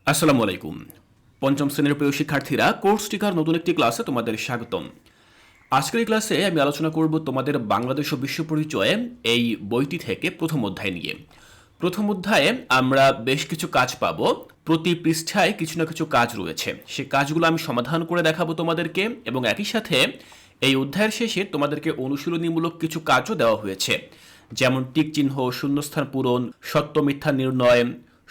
আসসালামু আলাইকুম। পঞ্চম শ্রেণীর প্রিয় শিক্ষার্থীরা, কোর্স টিকার নতুন একটি ক্লাসে তোমাদের স্বাগতম। আজকের এই ক্লাসে আমি আলোচনা করব তোমাদের বাংলাদেশ ও বিশ্ব পরিচয়ে এই বইটি থেকে প্রথম অধ্যায় নিয়ে। প্রথম অধ্যায়ে আমরা বেশ কিছু কাজ পাবো। প্রতি পৃষ্ঠায় কিছু না কিছু কাজ রয়েছে, সে কাজগুলো আমি সমাধান করে দেখাবো তোমাদেরকে, এবং একই সাথে এই অধ্যায়ের শেষে তোমাদেরকে অনুশীলনীমূলক কিছু কাজও দেওয়া হয়েছে, যেমন টিক চিহ্ন, শূন্যস্থান পূরণ, সত্য মিথ্যা নির্ণয়,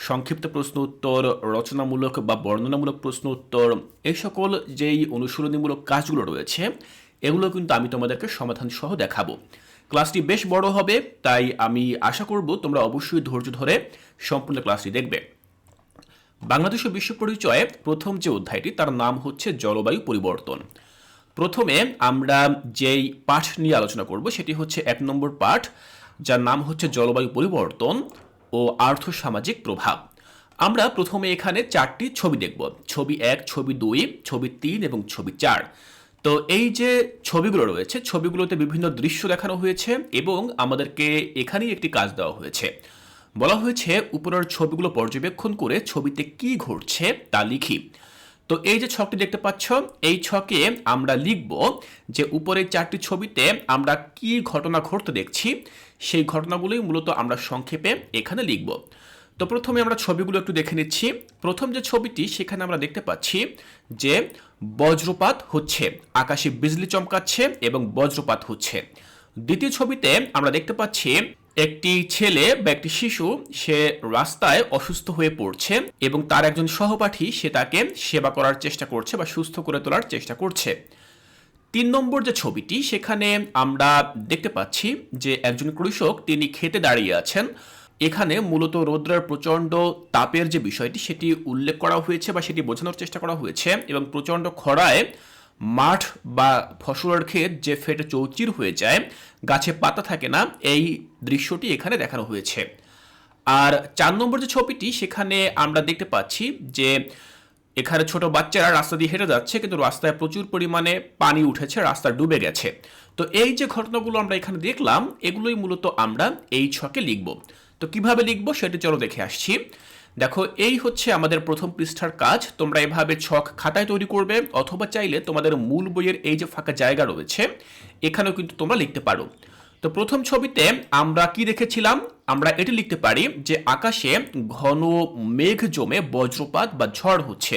সংক্ষিপ্ত প্রশ্ন উত্তর, রচনামূলক বা বর্ণনামূলক প্রশ্ন উত্তর। এই সকল যেই অনুশীলনীমূলক কাজগুলো রয়েছে এগুলো কিন্তু আমি তোমাদেরকে সমাধান সহ দেখাবো। ক্লাসটি বেশ বড় হবে, তাই আমি আশা করব তোমরা অবশ্যই ধৈর্য ধরে সম্পূর্ণ ক্লাসটি দেখবে। বাংলাদেশ ও বিশ্ব পরিচয়ে প্রথম যে অধ্যায়টি তার নাম হচ্ছে জলবায়ু পরিবর্তন। প্রথমে আমরা যেই পাঠ নিয়ে আলোচনা করব সেটি হচ্ছে 1 নম্বর পাঠ, যার নাম হচ্ছে জলবায়ু পরিবর্তন ও আর্থসামাজিক প্রভাব। আমরা প্রথমে এখানে 4টি ছবি দেখব, ছবি 1, ছবি 2, ছবি 3 এবং ছবি 4। তো এই যে ছবিগুলো রয়েছে, ছবিগুলোতে বিভিন্ন দৃশ্য দেখানো হয়েছে এবং আমাদেরকে এখানেই একটি কাজ দেওয়া হয়েছে। বলা হয়েছে উপরের ছবিগুলো পর্যবেক্ষণ করে ছবিতে কি ঘটছে তা লিখি। তো এই যে ছকটি দেখতে পাচ্ছ, এই ছকে আমরা লিখব যে উপরের 4টি ছবিতে আমরা কি ঘটনা ঘটতে দেখছি, সেই ঘটনাগুলোই মূলত আমরা সংক্ষেপে এখানে লিখব। তো প্রথমে আমরা ছবিগুলো একটু দেখে নিচ্ছি। প্রথম যে ছবিটি, সেখানে আমরা দেখতে পাচ্ছি যে বজ্রপাত হচ্ছে, আকাশে বিজলি চমকাচ্ছে এবং বজ্রপাত হচ্ছে। দ্বিতীয় ছবিতে আমরা দেখতে পাচ্ছি একটি ছেলে বা একটি শিশু, সে রাস্তায় অসুস্থ হয়ে পড়ছে এবং তার একজন সহপাঠী সে তাকে সেবা করার চেষ্টা করছে বা সুস্থ করে তোলার চেষ্টা করছে। 3 নম্বর যে ছবিটি, সেখানে আমরা দেখতে পাচ্ছি যে একজন কৃষক তিনি খেতে দাঁড়িয়ে আছেন। এখানে মূলত রৌদ্রের প্রচণ্ড তাপের যে বিষয়টি সেটি উল্লেখ করা হয়েছে বা সেটি বোঝানোর চেষ্টা করা হয়েছে, এবং প্রচণ্ড খরায় মাঠ বা ফসলের ক্ষেত যে ফেটে চৌচির হয়ে যায়, গাছে পাতা থাকে না, এই দৃশ্যটি এখানে দেখানো হয়েছে। আর 4 নম্বর যে ছবিটি, সেখানে আমরা দেখতে পাচ্ছি যে এখানে ছোট বাচ্চারা রাস্তা দিয়ে হেঁটে যাচ্ছে, কিন্তু রাস্তায় প্রচুর পরিমাণে পানি উঠেছে, রাস্তা ডুবে গেছে। তো এই যে ঘটনাগুলো আমরা এখানে দেখলাম, এগুলোই মূলত আমরা এই ছকে লিখব। তো কিভাবে লিখব সেটি চলো দেখে আসছি। দেখো, এই হচ্ছে আমাদের প্রথম পৃষ্ঠার কাজ। তোমরা এভাবে ছক খাতায় তৈরি করবে, অথবা চাইলে তোমাদের মূল বইয়ের এই যে ফাঁকা জায়গা রয়েছে এখানেও কিন্তু তোমরা লিখতে পারো। তো প্রথম ছবিতে আমরা কি দেখেছিলাম, আমরা এটি লিখতে পারি যে আকাশে ঘন মেঘ জমে বজ্রপাত বা ঝড় হচ্ছে।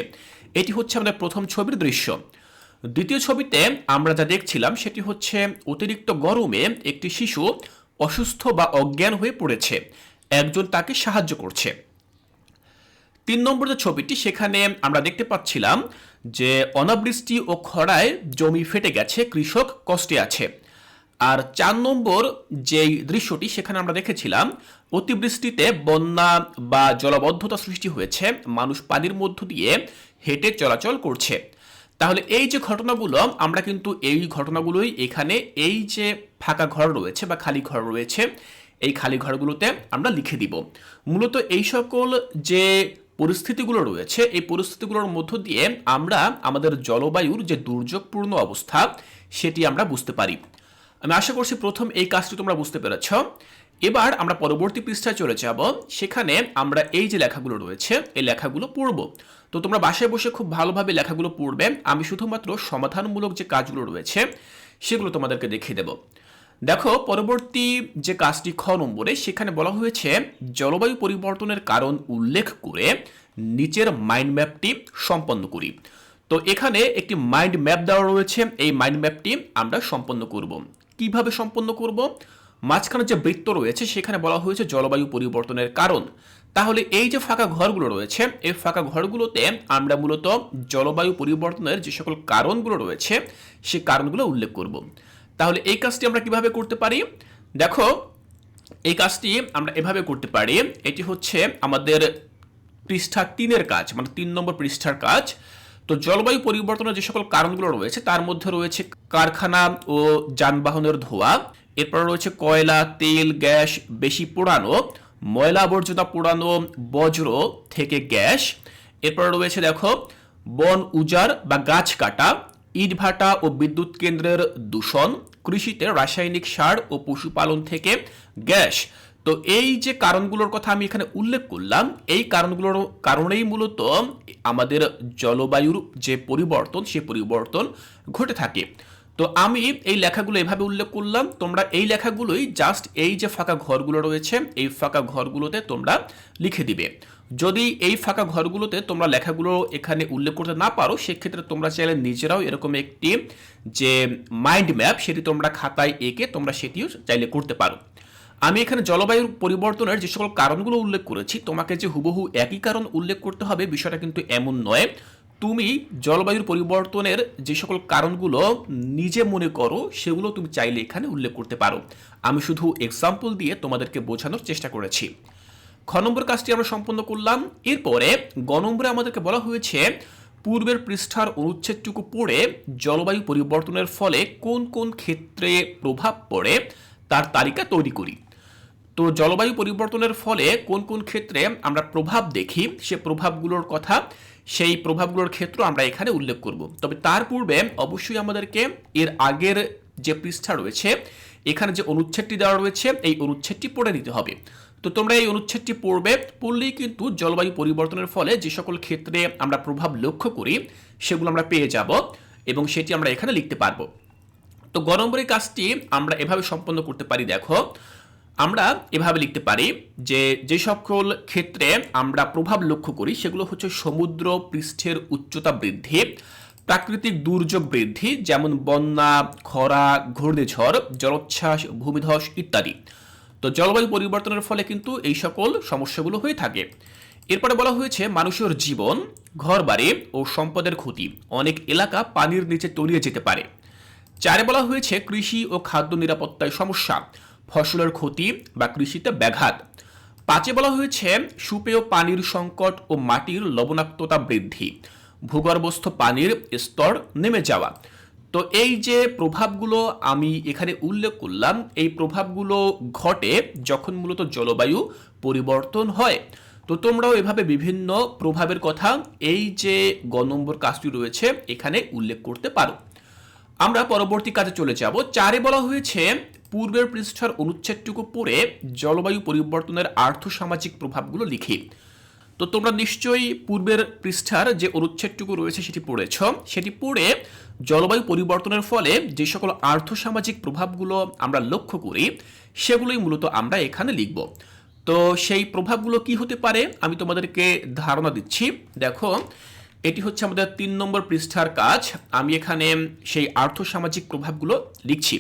এটি হচ্ছে আমাদের প্রথম ছবির দৃশ্য। দ্বিতীয় ছবিতে আমরা যা দেখছিলাম সেটি হচ্ছে অতিরিক্ত গরমে একটি শিশু অসুস্থ বা অজ্ঞান হয়ে পড়েছে, একজন তাকে সাহায্য করছে। 3 নম্বর যে ছবিটি, সেখানে আমরা দেখতে পাচ্ছিলাম যে অনাবৃষ্টি ও খরায় জমি ফেটে গেছে, কৃষক কষ্টে আছে। আর 4 নম্বর যেই দৃশ্যটি, সেখানে আমরা দেখেছিলাম অতিবৃষ্টিতে বন্যা বা জলাবদ্ধতা সৃষ্টি হয়েছে, মানুষ পানির মধ্য দিয়ে হেঁটে চলাচল করছে। তাহলে এই যে ঘটনাগুলো, আমরা কিন্তু এই ঘটনাগুলোই এখানে এই যে ফাঁকা ঘর রয়েছে বা খালি ঘর রয়েছে, এই খালি ঘরগুলোতে আমরা লিখে দিব। মূলত এই সকল যে পরিস্থিতিগুলো রয়েছে, এই পরিস্থিতিগুলোর মধ্য দিয়ে আমরা আমাদের জলবায়ুর যে দুর্যোগপূর্ণ অবস্থা সেটি আমরা বুঝতে পারি। আমি আশা করছি প্রথম এই কাজটি তোমরা বুঝতে পেরেছ। এবার আমরা পরবর্তী পৃষ্ঠায় চলে যাব, সেখানে আমরা এই যে লেখাগুলো রয়েছে এই লেখাগুলো পড়ব। তো তোমরা বাসায় বসে খুব ভালোভাবে লেখাগুলো পড়বে, আমি শুধুমাত্র সমাধানমূলক যে কাজগুলো রয়েছে সেগুলো তোমাদেরকে দেখিয়ে দেব। দেখো, পরবর্তী যে কাজটি খ নম্বরে, সেখানে বলা হয়েছে জলবায়ু পরিবর্তনের কারণ উল্লেখ করে নিচের মাইন্ড ম্যাপটি সম্পন্ন করি। তো এখানে একটি মাইন্ড ম্যাপ দেওয়া রয়েছে, এই মাইন্ড ম্যাপটি আমরা সম্পন্ন করব। কিভাবে সম্পন্ন করব? মাঝখানে যে বৃত্ত রয়েছে সেখানে বলা হয়েছে জলবায়ু পরিবর্তনের কারণ। তাহলে এই যে ফাঁকা ঘরগুলো রয়েছে, এই ফাঁকা ঘরগুলোতে আমরা মূলত জলবায়ু পরিবর্তনের যে সকল কারণগুলো রয়েছে সেই কারণগুলো উল্লেখ করব। তাহলে এই কাজটি আমরা কিভাবে করতে পারি? দেখো, এই কাজটি আমরা এভাবে করতে পারি। এটি হচ্ছে আমাদের পৃষ্ঠা 3-এর কাজ, মানে 3 নম্বর পৃষ্ঠার কাজ। তো জলবায়ু পরিবর্তনের যে সকল কারণগুলো রয়েছে তার মধ্যে রয়েছে কারখানা ও যানবাহনের ধোঁয়া, এরপর রয়েছে কয়লা, তেল, গ্যাস বেশি পোড়ানো, ময়লা আবর্জনা পোড়ানো, বজ্র থেকে গ্যাস। এরপর রয়েছে দেখো বন উজাড় বা গাছ কাটা, ইটভাটা ও বিদ্যুৎ কেন্দ্রের দূষণ, কৃষিতে রাসায়নিক সার ও পশুপালন থেকে গ্যাস। তো তো এই যে কারণগুলোর কথা আমি এখানে উল্লেখ করলাম, এই কারণগুলোর কারণেই মূলত আমাদের জলবায়ুর যে পরিবর্তন, সে পরিবর্তন ঘটে থাকে। তো আমি এই লেখাগুলো এভাবে উল্লেখ করলাম, তোমরা এই লেখাগুলোই জাস্ট এই যে ফাঁকা ঘরগুলো রয়েছে এই ফাঁকা ঘরগুলোতে তোমরা লিখে দিবে। যদি এই ফাঁকা ঘরগুলোতে তোমরা লেখাগুলো এখানে উল্লেখ করতে না পারো, সেক্ষেত্রে তোমরা চাইলে নিজেরাও এরকম একটি যে মাইন্ড ম্যাপ সেটি তোমরা খাতায় এঁকে তোমরা সেটিও চাইলে করতে পারো। আমি এখানে জলবায়ুর পরিবর্তনের যে সকল কারণগুলো উল্লেখ করেছি, তোমাকে যে হুবহু একই কারণ উল্লেখ করতে হবে বিষয়টা কিন্তু এমন নয়। তুমি জলবায়ুর পরিবর্তনের যে সকল কারণগুলো নিজে মনে করো সেগুলো তুমি চাইলে এখানে উল্লেখ করতে পারো। আমি শুধু এক্সাম্পল দিয়ে তোমাদেরকে বোঝানোর চেষ্টা করেছি। খ নম্বর কাজটি আমরা সম্পন্ন করলাম। এরপরে গ নম্বরে আমাদেরকে বলা হয়েছে পূর্বের পৃষ্ঠার অনুচ্ছেদটুকু পড়ে জলবায়ু পরিবর্তনের ফলে কোন কোন ক্ষেত্রে প্রভাব পড়ে তার তালিকা তৈরি করি। তো জলবায়ু পরিবর্তনের ফলে কোন কোন ক্ষেত্রে আমরা প্রভাব দেখি, সে প্রভাবগুলোর কথা, সেই প্রভাবগুলোর ক্ষেত্র আমরা এখানে উল্লেখ করব। তবে তার পূর্বে অবশ্যই আমাদেরকে এর আগের যে পৃষ্ঠা রয়েছে এখানে যে অনুচ্ছেদটি দেওয়া রয়েছে এই অনুচ্ছেদটি পড়ে নিতে হবে। তো তোমরা এই অনুচ্ছেদটি পড়লেই কিন্তু জলবায়ু পরিবর্তনের ফলে যে সকল ক্ষেত্রে আমরা প্রভাব লক্ষ্য করি সেগুলো আমরা পেয়ে যাব এবং সেটি আমরা এখানে লিখতে পারবো। তো গ নম্বরের কাজটি আমরা এভাবে সম্পন্ন করতে পারি। দেখো, আমরা এভাবে লিখতে পারি যে সকল ক্ষেত্রে আমরা প্রভাব লক্ষ্য করি সেগুলো হচ্ছে সমুদ্র পৃষ্ঠের উচ্চতা বৃদ্ধি, প্রাকৃতিক দুর্যোগ বৃদ্ধি যেমন বন্যা, খরা, ঘূর্ণিঝড়, জলোচ্ছ্বাস, ভূমিধস ইত্যাদি। তো জলবায়ু পরিবর্তনের ফলে কিন্তু এই সকল সমস্যাগুলো হয়ে থাকে। এরপরে বলা হয়েছে মানুষের জীবন, ঘরবাড়ি ও সম্পদের ক্ষতি, অনেক এলাকা পানির নিচে তলিয়ে যেতে পারে। 4 বলা হয়েছে কৃষি ও খাদ্য নিরাপত্তায় সমস্যা, ফসলের ক্ষতি বা কৃষিতে ব্যাঘাত। 5 বলা হয়েছে সুপেয় পানির সংকট ও মাটির লবণাক্ততা বৃদ্ধি, ভূগর্ভস্থ পানির স্তর নেমে যাওয়া। তো এই যে প্রভাবগুলো আমি এখানে উল্লেখ করলাম, এই প্রভাবগুলো ঘটে যখন মূলত জলবায়ু পরিবর্তন হয়। তো তোমরাও এভাবে বিভিন্ন প্রভাবের কথা এই যে গ নম্বর কাজটি রয়েছে এখানে উল্লেখ করতে পারো। আমরা পরবর্তী কাজে চলে যাব। 4 বলা হয়েছে পূর্বের পৃষ্ঠার অনুচ্ছেদটুকু পড়ে জলবায়ু পরিবর্তনের আর্থসামাজিক প্রভাবগুলো লিখি। তো তোমরা নিশ্চয়ই পূর্বের পৃষ্ঠার যে অনুচ্ছেদটুকু রয়েছে সেটি পড়েছ। সেটি পড়ে জলবায়ু পরিবর্তনের ফলে যে সকল আর্থসামাজিক প্রভাবগুলো আমরা লক্ষ্য করি সেগুলোই মূলত আমরা এখানে লিখব। তো সেই প্রভাবগুলো কি হতে পারে আমি তোমাদেরকে ধারণা দিচ্ছি। দেখো, এটি হচ্ছে আমাদের 3 নম্বর পৃষ্ঠার কাজ। আমি এখানে সেই আর্থসামাজিক প্রভাবগুলো লিখছি।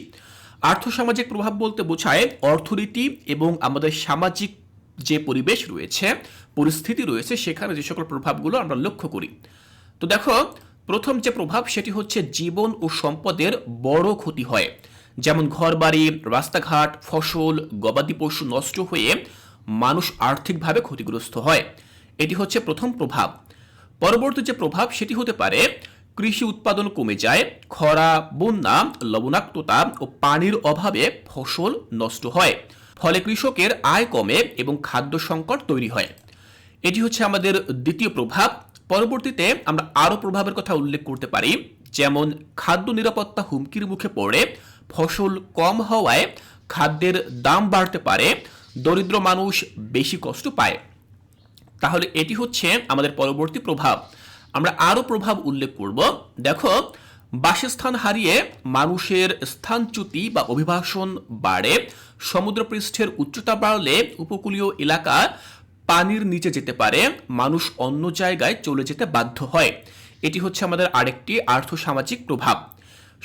আর্থসামাজিক প্রভাব বলতে বোঝায় অর্থনীতি এবং আমাদের সামাজিক যে পরিবেশ রয়েছে, পরিস্থিতি রয়েছে, সেখানে যে সকল প্রভাবগুলো আমরা লক্ষ্য করি। তো দেখো, প্রথম যে প্রভাব সেটি হচ্ছে জীবন ও সম্পদের বড় ক্ষতি হয়, যেমন ঘরবাড়ি, রাস্তাঘাট, ফসল, গবাদি পশু নষ্ট হয়ে মানুষ আর্থিকভাবে ক্ষতিগ্রস্ত হয়। এটি হচ্ছে প্রথম প্রভাব। পরবর্তী যে প্রভাব সেটি হতে পারে কৃষি উৎপাদন কমে যায়, খরা, বন্যা, লবণাক্ততা ও পানির অভাবে ফসল নষ্ট হয়, ফলে কৃষকের আয় কমে এবং খাদ্য সংকট তৈরি হয়। এটি হচ্ছে আমাদের দ্বিতীয় প্রভাব। পরবর্তীতে আমরা আরও প্রভাবের কথা উল্লেখ করতে পারি, যেমন খাদ্য নিরাপত্তা হুমকির মুখে পড়ে, ফসল কম হওয়ায় খাদ্যের দাম বাড়তে পারে, দরিদ্র মানুষ বেশি কষ্ট পায়। তাহলে এটি হচ্ছে আমাদের পরবর্তী প্রভাব। আমরা আরও প্রভাব উল্লেখ করব। দেখো, বাসস্থান হারিয়ে মানুষের স্থানচ্যুতি বা অভিবাসন বাড়ে, সমুদ্রপৃষ্ঠের উচ্চতা বাড়লে উপকূলীয় এলাকা পানির নিচে যেতে পারে, মানুষ অন্য জায়গায় চলে যেতে বাধ্য হয়। এটি হচ্ছে আমাদের আরেকটি আর্থসামাজিক প্রভাব।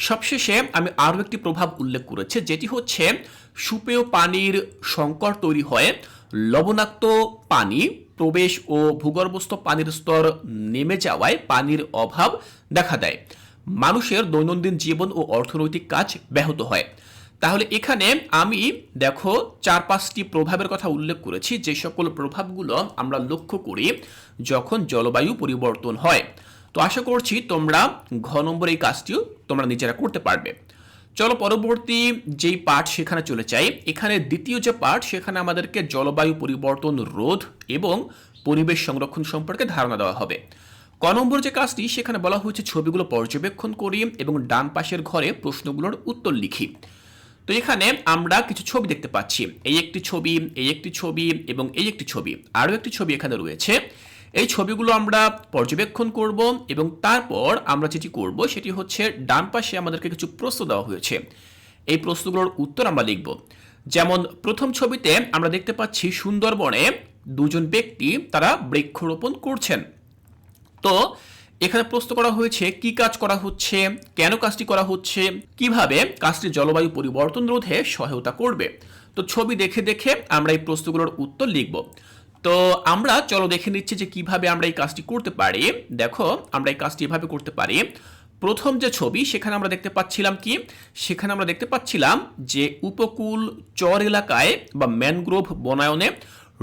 সবশেষে আমি আরও একটি প্রভাব উল্লেখ করেছি, যেটি হচ্ছে সুপেয় পানির সংকট তৈরি হয়, লবণাক্ত পানি প্রবেশ ও ভূগর্ভস্থ পানির স্তর নেমে যাওয়ায় পানির অভাব দেখা দেয়, মানুষের দৈনন্দিন জীবন ও অর্থনৈতিক কাজ ব্যাহত হয়। তাহলে এখানে আমি দেখো 4-5টি প্রভাবের কথা উল্লেখ করেছি, যে সকল প্রভাবগুলো আমরা লক্ষ্য করি যখন জলবায়ু পরিবর্তন হয়। তো আশা করছি তোমরা ঘ নম্বর এই কাজটিও তোমরা নিজেরা করতে পারবে। চলো পরবর্তী যেই পার্ট সেখানে চলে যাই। এখানে দ্বিতীয় যে পার্ট সেখানে আমাদেরকে জলবায়ু পরিবর্তন রোধ এবং পরিবেশ সংরক্ষণ সম্পর্কে ধারণা দেওয়া হবে। ক নম্বর যে কাজটি সেখানে বলা হয়েছে ছবিগুলো পর্যবেক্ষণ করি এবং ডান পাশের ঘরে প্রশ্নগুলোর উত্তর লিখি। তো এখানে আমরা কিছু ছবি দেখতে পাচ্ছি, এই একটি ছবি, এই একটি ছবি এবং এই একটি ছবি, আরও একটি ছবি এখানে রয়েছে। এই ছবিগুলো আমরা পর্যবেক্ষণ করব এবং তারপর আমরা যেটি করব সেটি হচ্ছে ডান পাশে আমাদেরকে কিছু প্রশ্ন দেওয়া হয়েছে, এই প্রশ্নগুলোর উত্তর আমরা লিখব। যেমন প্রথম ছবিতে আমরা দেখতে পাচ্ছি সুন্দরবনে দুজন ব্যক্তি তারা বৃক্ষরোপণ করছেন। তো এখানে প্রশ্ন করা হয়েছে কি কাজ করা হচ্ছে, কেন কাজটি করা হচ্ছে, কিভাবে কাজটি জলবায়ু পরিবর্তন রোধে সহায়তা করবে। তো ছবি দেখে দেখে আমরা এই প্রশ্নগুলোর উত্তর লিখব। তো আমরা চলো দেখে নিচ্ছি যে কিভাবে আমরা এই কাজটি করতে পারি। দেখো আমরা এই কাজটি এভাবে করতে পারি। প্রথম যে ছবি সেখানে আমরা দেখতে পাচ্ছিলাম কি, সেখানে আমরা দেখতে পাচ্ছিলাম যে উপকূল চর এলাকায় বা ম্যানগ্রোভ বনায়নে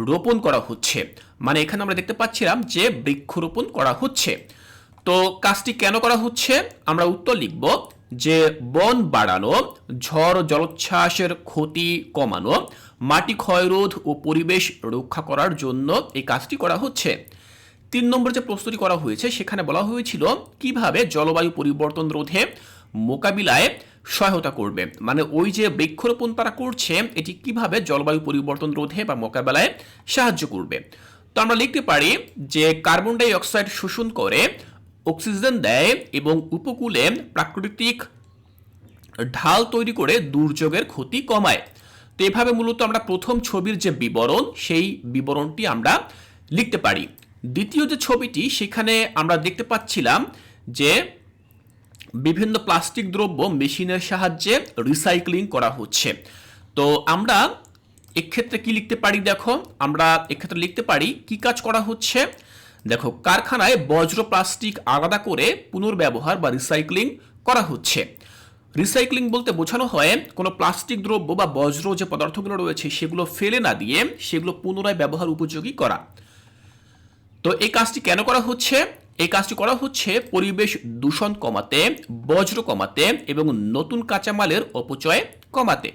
রোপণ করা হচ্ছে, মানে এখানে আমরা দেখতে পাচ্ছিলাম যে বৃক্ষরোপণ করা হচ্ছে। তো কাজটি কেন করা হচ্ছে আমরা উত্তর লিখব যে বন বাড়ানো, ঝড় জলোচ্ছ্বাসের ক্ষতি কমানো, মাটি ক্ষয়রোধ ও পরিবেশ রক্ষা করার জন্য এই কাজটি করা হচ্ছে। 3 নম্বর যে প্রশ্নটি করা হয়েছে সেখানে বলা হয়েছিল কিভাবে জলবায়ু পরিবর্তন রোধে মোকাবিলায় সহায়তা করবে, মানে ওই যে বৃক্ষরোপণ তারা করছে এটি কিভাবে জলবায়ু পরিবর্তন রোধে বা মোকাবেলায় সাহায্য করবে। তো আমরা লিখতে পারি যে কার্বন ডাই অক্সাইড শোষণ করে অক্সিজেন দেয় এবং উপকূলে প্রাকৃতিক ঢাল তৈরি করে দুর্যোগের ক্ষতি কমায়। তো এভাবে মূলত আমরা প্রথম ছবির যে বিবরণ সেই বিবরণটি আমরা লিখতে পারি। দ্বিতীয় যে ছবিটি সেখানে আমরা দেখতে পাচ্ছিলাম যে বিভিন্ন প্লাস্টিক দ্রব্য মেশিনের সাহায্যে রিসাইক্লিং করা হচ্ছে। তো আমরা এক্ষেত্রে কি লিখতে পারি, দেখো আমরা এক্ষেত্রে লিখতে পারি কি কাজ করা হচ্ছে। দেখো কারখানায় বজ্র প্লাস্টিক আলাদা করে পুনর্ব্যবহার বা রিসাইক্লিং করা হচ্ছে। রিসাইক্লিং বলতে বোঝানো হয় কোনো প্লাস্টিক দ্রব্য বা বজ্র যে পদার্থগুলো রয়েছে সেগুলো ফেলে না দিয়ে সেগুলো পুনরায় ব্যবহার উপযোগী করা। তো এই কাজটি কেন করা হচ্ছে, এই কাজটি করা হচ্ছে পরিবেশ দূষণ কমাতে, বজ্র কমাতে এবং নতুন কাঁচামালের অপচয় কমাতে।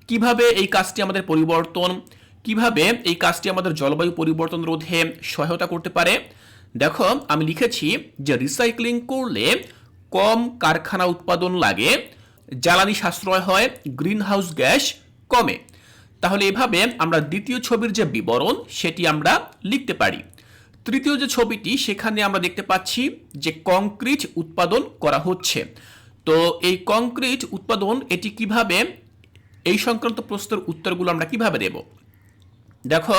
কিভাবে এই কাজটি আমাদের কিভাবে এই কাজটি আমাদের জলবায়ু পরিবর্তন রোধে সহায়তা করতে পারে। দেখো আমি লিখেছি যে রিসাইক্লিং করলে কম কারখানা উৎপাদন লাগে, জ্বালানি সাশ্রয় হয়, গ্রিন হাউস গ্যাস কমে। তাহলে এভাবে আমরা দ্বিতীয় ছবির যে বিবরণ সেটি আমরা লিখতে পারি। তৃতীয় যে ছবিটি সেখানে আমরা দেখতে পাচ্ছি যে কংক্রিট উৎপাদন করা হচ্ছে। তো এই কংক্রিট উৎপাদন এটি কিভাবে, এই সংক্রান্ত প্রশ্নের উত্তরগুলো আমরা কিভাবে দেব। দেখো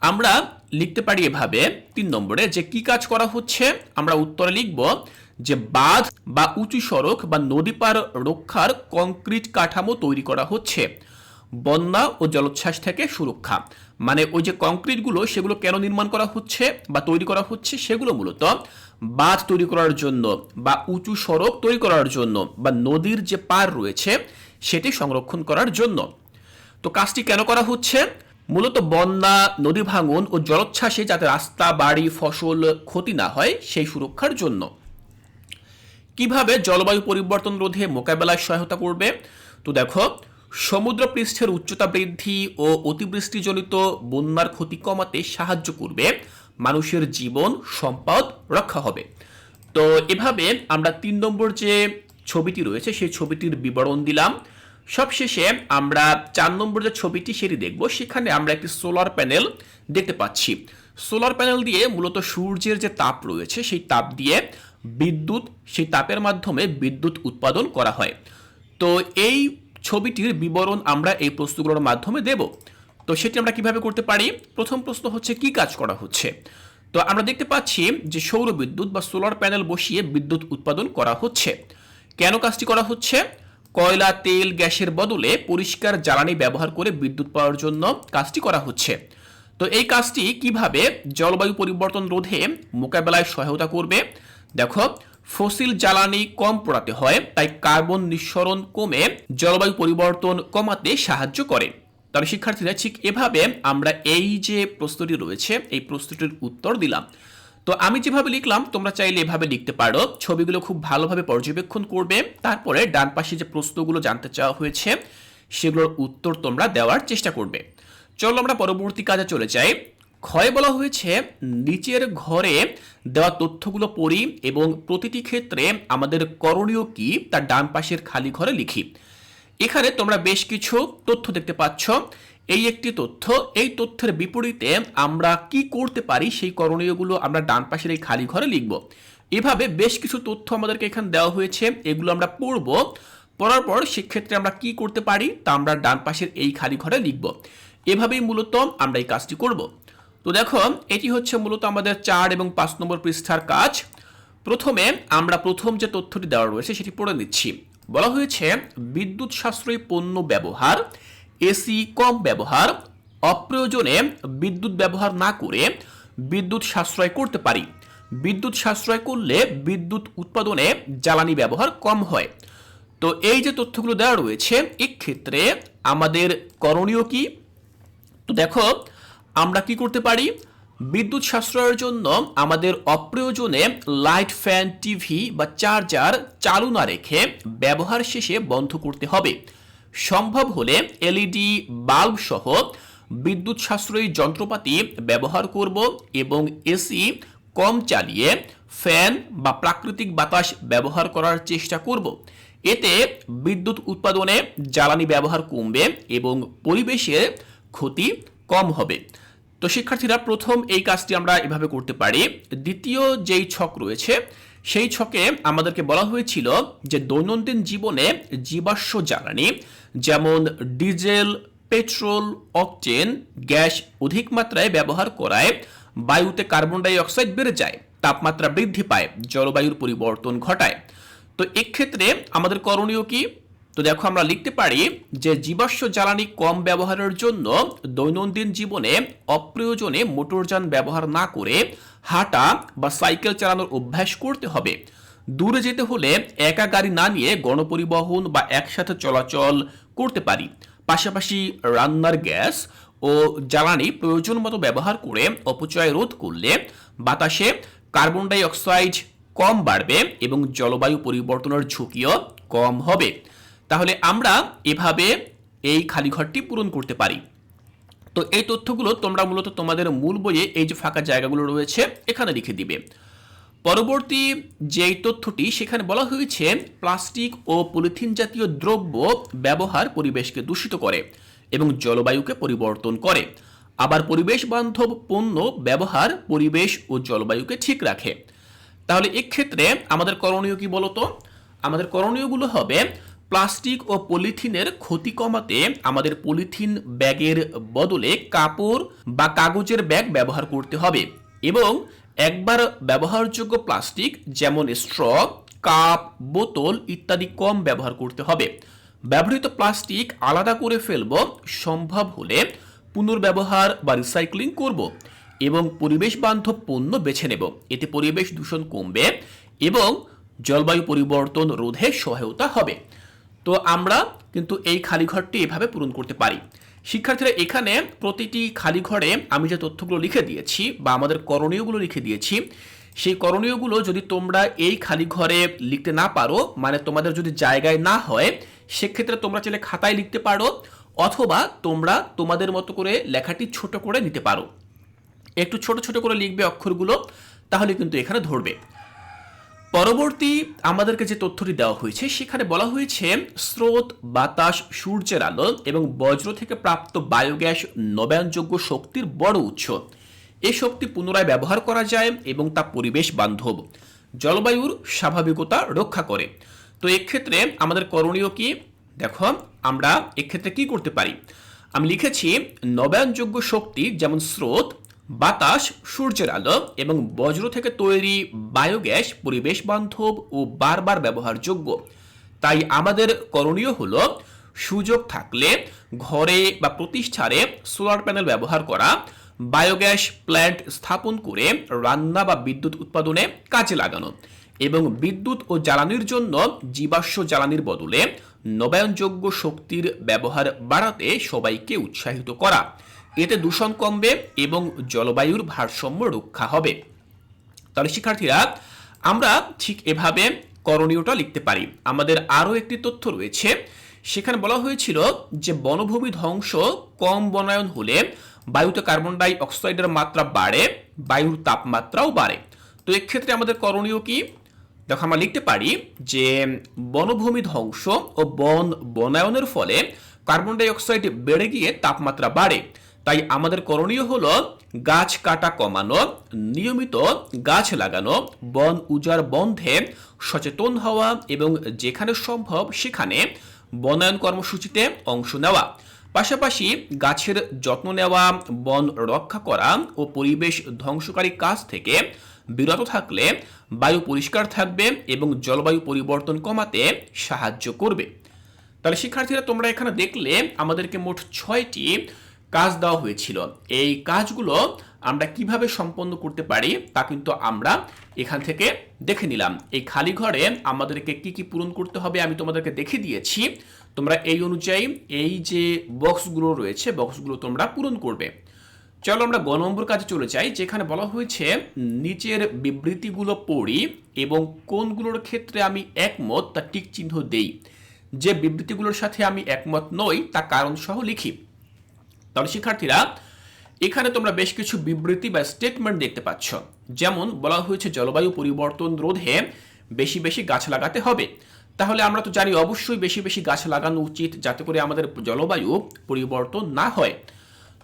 আমরা লিখতে পারি এভাবে 3 নম্বরে যে কি কাজ করা হচ্ছে আমরা উত্তরে লিখব যে বাঁধ বা উঁচু সড়ক বা নদী পার রক্ষার কংক্রিট কাঠামো তৈরি করা হচ্ছে, বন্যা ও জলোচ্ছ্বাস থেকে সুরক্ষা। মানে ওই যে কংক্রিটগুলো সেগুলো কেন নির্মাণ করা হচ্ছে বা তৈরি করা হচ্ছে, সেগুলো মূলত বাঁধ তৈরি করার জন্য বা উঁচু সড়ক তৈরি করার জন্য বা নদীর যে পার রয়েছে সেটি সংরক্ষণ করার জন্য। তো কাজটি কেন করা হচ্ছে, মূলত বন্যা, নদী ভাঙন ও জলোচ্ছ্বাসে যাতে রাস্তা, বাড়ি, ফসল ক্ষতি না হয় সেই সুরক্ষার জন্য। কিভাবে জলবায়ু পরিবর্তন রোধে মোকাবেলায় সহায়তা করবে। তো দেখো সমুদ্রপৃষ্ঠের উচ্চতা বৃদ্ধি ও অতিবৃষ্টিজনিত বন্যার ক্ষতি কমাতে সাহায্য করবে, মানুষের জীবন সম্পদ রক্ষা হবে। তো এভাবে আমরা 3 নম্বর যে ছবিটি রয়েছে সেই ছবিটির বিবরণ দিলাম। সবশেষে আমরা 4 নম্বর যে ছবিটি সেটি দেখব। সেখানে আমরা একটি সোলার প্যানেল দেখতে পাচ্ছি। সোলার প্যানেল দিয়ে মূলত সূর্যের যে তাপ রয়েছে সেই তাপ দিয়ে সেই তাপের মাধ্যমে বিদ্যুৎ উৎপাদন করা হয়। তো এই ছবিটির বিবরণ আমরা এই প্রশ্নগুলোর মাধ্যমে দেব। তো সেটি আমরা কিভাবে করতে পারি। প্রথম প্রশ্ন হচ্ছে কি কাজ করা হচ্ছে। তো আমরা দেখতে পাচ্ছি যে সৌর বিদ্যুৎ বা সোলার প্যানেল বসিয়ে বিদ্যুৎ উৎপাদন করা হচ্ছে। কেন কাজটি করা হচ্ছে, কয়লা, তেল, গ্যাসের বদলে পরিষ্কার জ্বালানি ব্যবহার করে বিদ্যুৎ পাওয়ার জন্য কাজটি করা হচ্ছে। তো এই কাজটি কিভাবে জলবায়ু পরিবর্তন রোধে মোকাবেলায় সহায়তা করবে। দেখো ফসিল জ্বালানি কম পোড়াতে হয়, তাই কার্বন নিঃসরণ কমে জলবায়ু পরিবর্তন কমাতে সাহায্য করে। তাহলে শিক্ষার্থীরা ঠিক এভাবে আমরা এই যে প্রশ্নটি রয়েছে এই প্রশ্নটির উত্তর দিলাম। তো আমি যেভাবে লিখলাম তোমরা চাইলে এভাবে লিখতে পারো। ছবিগুলো খুব ভালোভাবে পর্যবেক্ষণ করবে, তারপরে ডান পাশে যে প্রশ্নগুলো জানতে চাওয়া হয়েছে সেগুলোর উত্তর তোমরা দেওয়ার চেষ্টা করবে। চলো আমরা পরবর্তী কাজে চলে যাই। ক্ষয়ে বলা হয়েছে নিচের ঘরে দেওয়া তথ্যগুলো পড়ি এবং প্রতিটি ক্ষেত্রে আমাদের করণীয় কি তার ডান পাশের খালি ঘরে লিখি। এখানে তোমরা বেশ কিছু তথ্য দেখতে পাচ্ছ। এই একটি তথ্য, এই তথ্যের বিপরীতে আমরা কি করতে পারি সেই করণীয়গুলো আমরা ডান পাশের এই খালি ঘরে লিখব। এভাবে বেশ কিছু তথ্য আমাদেরকে এখানে দেওয়া হয়েছে, এগুলো আমরা পড়ব। পড়ার পর সেক্ষেত্রে আমরা কি করতে পারি তা আমরা ডান পাশের এই খালি ঘরে লিখব। এভাবেই মূলত আমরা এই কাজটি করব। তো দেখো, এটি হচ্ছে মূলত আমাদের 4 এবং 5 নম্বর পৃষ্ঠার কাজ। প্রথমে আমরা প্রথম যে তথ্যটি দেওয়া রয়েছে সেটি পড়ে নিচ্ছি। বলা হয়েছে বিদ্যুৎ সাশ্রয়ী পণ্য ব্যবহার, এসি কম ব্যবহার, অপ্রয়োজনে বিদ্যুৎ ব্যবহার না করে বিদ্যুৎ সাশ্রয় করতে পারি। বিদ্যুৎ সাশ্রয় করলে বিদ্যুৎ উৎপাদনে জ্বালানি ব্যবহার কম হয়। তো এই যে তথ্যগুলো দেওয়া রয়েছে, এক্ষেত্রে আমাদের করণীয় কি? তো দেখো, আমরা কি করতে পারি? বিদ্যুৎ সাশ্রয়ের জন্য আমাদের অপ্রয়োজনে লাইট, ফ্যান, টিভি বা চার্জার চালু না রেখে ব্যবহার শেষে বন্ধ করতে হবে। সম্ভব হলে এলইডি বাল্ব সহ বিদ্যুৎ সাশ্রয়ী যন্ত্রপাতি ব্যবহার করব এবং এসি কম চালিয়ে ফ্যান বা প্রাকৃতিক বাতাস ব্যবহার করার চেষ্টা করব। এতে বিদ্যুৎ উৎপাদনে জ্বালানি ব্যবহার কমবে এবং পরিবেশের ক্ষতি কম হবে। তো শিক্ষার্থীরা, প্রথম এই কাজটি আমরা এভাবে করতে পারি। দ্বিতীয় যেই ছক রয়েছে সেই ছকে আমাদেরকে বলা হয়েছিল যে দৈনন্দিন জীবনে জীবাশ্ম জ্বালানি যেমন ডিজেল, পেট্রোল, অকটেন গ্যাস অধিক মাত্রায় ব্যবহার করায় বায়ুতে কার্বন ডাই অক্সাইড বেড়ে যায়, তাপমাত্রা বৃদ্ধি পায়, জলবায়ুর পরিবর্তন ঘটায়। তো এক্ষেত্রে আমাদের করণীয় কি? তো দেখো, আমরা লিখতে পারি যে জীবাশ্ম জ্বালানি কম ব্যবহারের জন্য দৈনন্দিন জীবনে অপ্রয়োজনে মোটরযান ব্যবহার না করে হাঁটা বা সাইকেল চালানোর অভ্যাস করতে হবে। দূরে যেতে হলে একা গাড়ি না নিয়ে গণপরিবহন বা একসাথে চলাচল করতে পারি। পাশাপাশি রান্নার গ্যাস ও জ্বালানি প্রয়োজন মতো ব্যবহার করে অপচয় রোধ করলে বাতাসে কার্বন ডাই অক্সাইড কম বাড়বে এবং জলবায়ু পরিবর্তনের ঝুঁকিও কম হবে। তাহলে আমরা এভাবে এই খালি ঘরটি পূরণ করতে পারি। তো এই তথ্যগুলো তোমরা মূলত তোমাদের মূল বইয়ে এই যে ফাঁকা জায়গাগুলো রয়েছে এখানে লিখে দিবে। পরবর্তী যেই তথ্যটি সেখানে বলা হয়েছে প্লাস্টিক ও পলিথিন জাতীয় দ্রব্য ব্যবহার পরিবেশকে দূষিত করে এবং জলবায়ুকে পরিবর্তন করে। আবার পরিবেশ বান্ধব পণ্য ব্যবহার পরিবেশ ও জলবায়ুকে ঠিক রাখে। তাহলে এক্ষেত্রে আমাদের করণীয় কি বলতো? আমাদের করণীয়গুলো হবে প্লাস্টিক ও পলিথিনের ক্ষতি কমাতে আমাদের পলিথিন ব্যাগের বদলে কাপড় বা কাগজের ব্যাগ ব্যবহার করতে হবে এবং একবার ব্যবহারযোগ্য প্লাস্টিক যেমন স্ট্র, কাপ, বোতল ইত্যাদি কম ব্যবহার করতে হবে। ব্যবহৃত প্লাস্টিক আলাদা করে ফেলব, সম্ভব হলে পুনর্ব্যবহার বা রিসাইক্লিং করব এবং পরিবেশ বান্ধব পণ্য বেছে নেব। এতে পরিবেশ দূষণ কমবে এবং জলবায়ু পরিবর্তন রোধে সহায়তা হবে। তো আমরা কিন্তু এই খালি ঘরটি এভাবে পূরণ করতে পারি। শিক্ষার্থীরা, এখানে প্রতিটি খালি ঘরে আমি যে তথ্যগুলো লিখে দিয়েছি বা আমাদের করণীয়গুলো লিখে দিয়েছি, সেই করণীয়গুলো যদি তোমরা এই খালি ঘরে লিখতে না পারো, মানে তোমাদের যদি জায়গায় না হয়, সেক্ষেত্রে তোমরা চাইলে খাতায় লিখতে পারো অথবা তোমরা তোমাদের মতো করে লেখাটি ছোট করে নিতে পারো। একটু ছোট ছোট করে লিখবে অক্ষরগুলো, তাহলে কিন্তু এখানে ধরবে। পরবর্তী আমাদেরকে যে তথ্যটি দেওয়া হয়েছে সেখানে বলা হয়েছে স্রোত, বাতাস, সূর্যের আলো এবং বজ্র থেকে প্রাপ্ত বায়োগ্যাস নবায়নযোগ্য শক্তির বড় উৎস। এই শক্তি পুনরায় ব্যবহার করা যায় এবং তা পরিবেশ বান্ধব, জলবায়ুর স্বাভাবিকতা রক্ষা করে। তো এক্ষেত্রে আমাদের করণীয় কি? দেখো, আমরা এক্ষেত্রে কি করতে পারি? আমি লিখেছি নবায়নযোগ্য শক্তি যেমন স্রোত, বাতাস, সূর্যের আলো এবং বজ্র থেকে তৈরি বায়োগ্যাস পরিবেশ বান্ধব ও বারবার ব্যবহারযোগ্য। তাই আমাদের করণীয় হলো সুযোগ থাকলে ঘরে বা প্রতিষ্ঠানে সোলার প্যানেল ব্যবহার করা, বায়োগ্যাস প্ল্যান্ট স্থাপন করে রান্না বা বিদ্যুৎ উৎপাদনে কাজে লাগানো এবং বিদ্যুৎ ও জ্বালানির জন্য জীবাশ্ম জ্বালানির বদলে নবায়নযোগ্য শক্তির ব্যবহার বাড়াতে সবাইকে উৎসাহিত করা। এতে দূষণ কমবে এবং জলবায়ুর ভারসাম্য রক্ষা হবে। তাহলে শিক্ষার্থীরা, আমরা ঠিক এভাবে করণীয়টা লিখতে পারি। আমাদের আরও একটি তথ্য রয়েছে, সেখানে বলা হয়েছিল যে বনভূমি ধ্বংস কম বনায়ন হলে বায়ুতে কার্বন ডাই অক্সাইডের মাত্রা বাড়ে, বায়ুর তাপমাত্রাও বাড়ে। তো এক্ষেত্রে আমাদের করণীয় কি? দেখো আমরা লিখতে পারি যে বনভূমি ধ্বংস ও বনায়নের ফলে কার্বন ডাই অক্সাইড বেড়ে গিয়ে তাপমাত্রা বাড়ে। তাই আমাদের করণীয় হলো গাছ কাটা কমানো, নিয়মিত গাছ লাগানো, বন উজাড় বন্ধে সচেতন হওয়া এবং যেখানে সম্ভব সেখানে বনায়ন কর্মসূচিতে অংশ নেওয়া। পাশাপাশি গাছের যত্ন নেওয়া, বন রক্ষা করা ও পরিবেশ ধ্বংসকারী কাজ থেকে বিরত থাকলে বায়ু পরিষ্কার থাকবে এবং জলবায়ু পরিবর্তন কমাতে সাহায্য করবে। তাহলে শিক্ষার্থীরা তোমরা এখানে দেখলে আমাদেরকে মোট 6টি কাজ দেওয়া হয়েছিল। এই কাজগুলো আমরা কিভাবে সম্পন্ন করতে পারি তা কিন্তু আমরা এখান থেকে দেখে নিলাম। এই খালি ঘরে আমাদেরকে কি কি পূরণ করতে হবে আমি তোমাদেরকে দেখে দিয়েছি। তোমরা এই অনুযায়ী এই যে বক্সগুলো রয়েছে বক্সগুলো তোমরা পূরণ করবে। চলো আমরা গ নম্বর কাজে চলে যাই, যেখানে বলা হয়েছে নিচের বিবৃতিগুলো পড়ি এবং কোনগুলোর ক্ষেত্রে আমি একমত তা টিক চিহ্ন দেই। যে বিবৃতিগুলোর সাথে আমি একমত নই তা কারণ সহ লিখি। তাহলে শিক্ষার্থীরা এখানে তোমরা বেশ কিছু বিবৃতি বা স্টেটমেন্ট দেখতে পাচ্ছ। যেমন বলা হয়েছে জলবায়ু পরিবর্তন রোধে বেশি বেশি গাছ লাগাতে হবে। তাহলে আমরা তো জানি অবশ্যই বেশি বেশি গাছ লাগানো উচিত যাতে করে আমাদের জলবায়ু পরিবর্তন না হয়।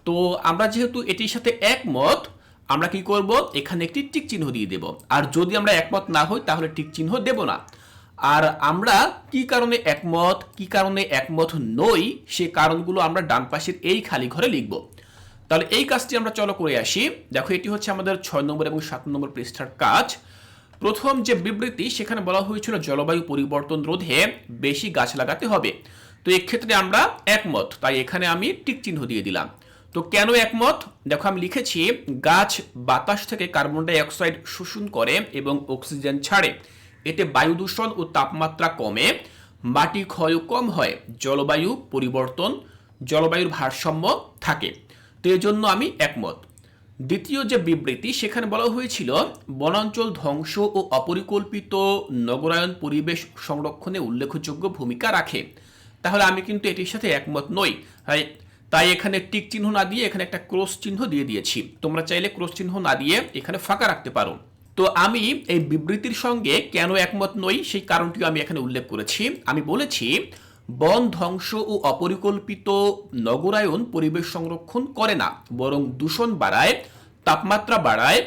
তো আমরা যেহেতু এটির সাথে একমত, আমরা কি করব, এখানে একটি টিক চিহ্ন দিয়ে দেব। আর যদি আমরা একমত না হই তাহলে টিক চিহ্ন দেব না। আর আমরা কি কারণে একমত, কি কারণে একমত নই সে কারণগুলো আমরা ডান পাশের এই খালি ঘরে লিখব। তাহলে এই কাজটি আমরা চলো করে আসি। দেখো এটি হচ্ছে আমাদের 6 নম্বর এবং 7 নম্বর পৃষ্ঠার কাজ। প্রথম যে বিবৃতি সেখানে বলা হয়েছিল জলবায়ু পরিবর্তন রোধে বেশি গাছ লাগাতে হবে। তো এক্ষেত্রে আমরা একমত, তাই এখানে আমি টিক চিহ্ন দিয়ে দিলাম। তো কেন একমত, দেখো আমি লিখেছি গাছ বাতাস থেকে কার্বন ডাই অক্সাইড শোষণ করে এবং অক্সিজেন ছাড়ে। এতে বায়ু দূষণ ও তাপমাত্রা কমে, মাটি ক্ষয় কম হয়, জলবায়ুর ভারসাম্য থাকে। তো এই জন্য আমি একমত। দ্বিতীয় যে বিবৃতি সেখানে বলা হয়েছিল বনাঞ্চল ধ্বংস ও অপরিকল্পিত নগরায়ন পরিবেশ সংরক্ষণে উল্লেখযোগ্য ভূমিকা রাখে। তাহলে আমি কিন্তু এটির সাথে একমত নই, তাই এখানে টিক চিহ্ন না দিয়ে এখানে একটা ক্রস চিহ্ন দিয়ে দিয়েছি। তোমরা চাইলে ক্রস চিহ্ন না দিয়ে এখানে ফাঁকা রাখতে পারো। তো আমি এই বিবৃতির সঙ্গে কেন একমত নই সেই কারণটিও আমি এখানে উল্লেখ করেছি। আমি বলেছি বন ধ্বংস ও অপরিকল্পিত নগরায়ন পরিবেশ সংরক্ষণ করে না, বরং দূষণ বাড়ায়, তাপমাত্রা বাড়ায়,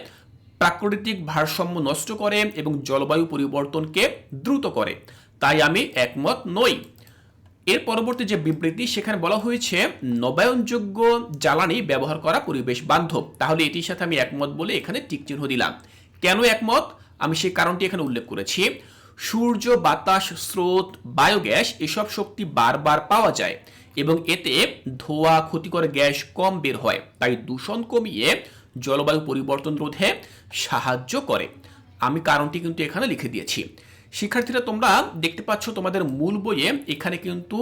প্রাকৃতিক ভারসাম্য নষ্ট করে এবং জলবায়ু পরিবর্তনকে দ্রুত করে। তাই আমি একমত নই। এর পরবর্তী যে বিবৃতি সেখানে বলা হয়েছে নবায়নযোগ্য জ্বালানি ব্যবহার করা পরিবেশ বান্ধব। তাহলে এটির সাথে আমি একমত বলে এখানে টিক চিহ্ন দিলাম। কেন একমত আমি সেই কারণটি এখানে উল্লেখ করেছি। সূর্য, বাতাস, স্রোত, বায়োগ্যাস এসব শক্তি বারবার পাওয়া যায় এবং এতে ধোঁয়া, ক্ষতিকর গ্যাস কম বের হয়, তাই দূষণ কমিয়ে জলবায়ু পরিবর্তন রোধে সাহায্য করে। আমি কারণটি কিন্তু এখানে লিখে দিয়েছি। শিক্ষার্থীরা তোমরা দেখতে পাচ্ছ তোমাদের মূল বইয়ে এখানে কিন্তু